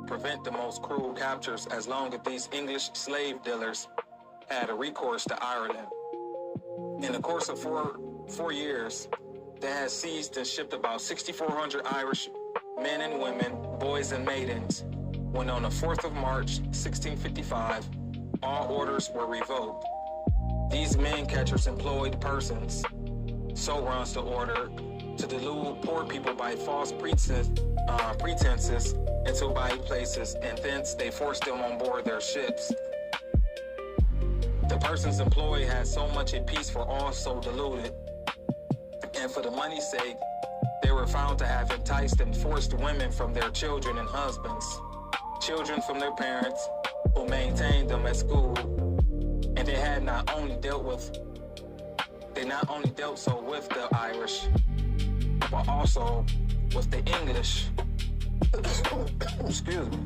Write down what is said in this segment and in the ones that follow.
prevent the most cruel captures as long as these English slave dealers had a recourse to Ireland. In the course of four years, they had seized and shipped about 6,400 Irish men and women, boys and maidens, when on the 4th of March, 1655, all orders were revoked. These men catchers employed persons, so runs the order, to delude poor people by false pretenses into buying places, and thence they forced them on board their ships. The persons employed had so much a piece for all so deluded, and for the money's sake, they were found to have enticed and forced women from their children and husbands, children from their parents, who maintained them at school, and they not only dealt so with the Irish, but also with the English. Excuse me.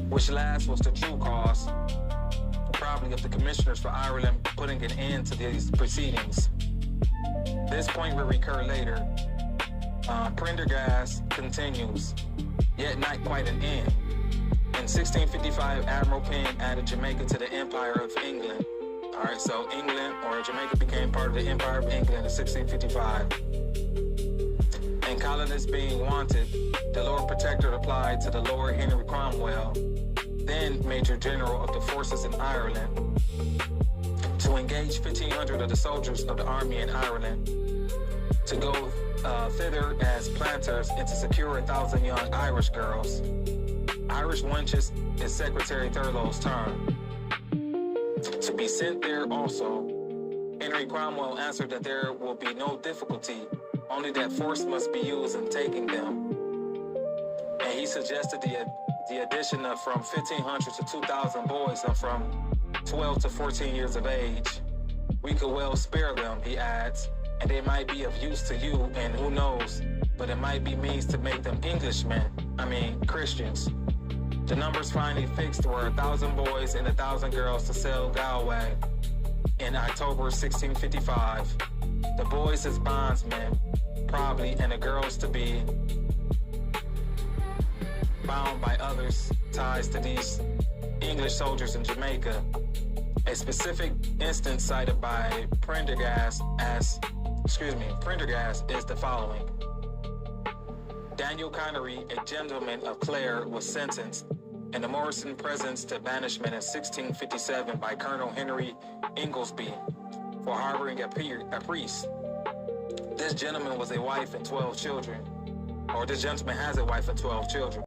Which last was the true cause, probably of the commissioners for Ireland putting an end to these proceedings. This point will recur later. Prendergast continues, yet not quite an end. In 1655, Admiral Penn added Jamaica to the Empire of England. All right, so England or Jamaica became part of the Empire of England in 1655. And colonists being wanted, the Lord Protector applied to the Lord Henry Cromwell, then Major General of the forces in Ireland, to engage 1,500 of the soldiers of the army in Ireland to go thither as planters and to secure 1,000 young Irish girls. Irish wenches is Secretary Thurlow's term. To be sent there also, Henry Cromwell answered that there will be no difficulty, only that force must be used in taking them. And he suggested the addition of from 1,500 to 2,000 boys and from 12 to 14 years of age. We could well spare them, he adds, and they might be of use to you, and who knows, but it might be means to make them Christians. The numbers finally fixed were 1,000 boys and 1,000 girls to sail Galway in October 1655. The boys as bondsmen, probably, and the girls to be bound by others ties to these English soldiers in Jamaica. A specific instance cited by Prendergast is the following. Daniel Connery, a gentleman of Clare, was sentenced in the Morrison presence to banishment in 1657 by Colonel Henry Inglesby for harboring a priest. This gentleman was a wife and 12 children, or this gentleman has a wife and 12 children.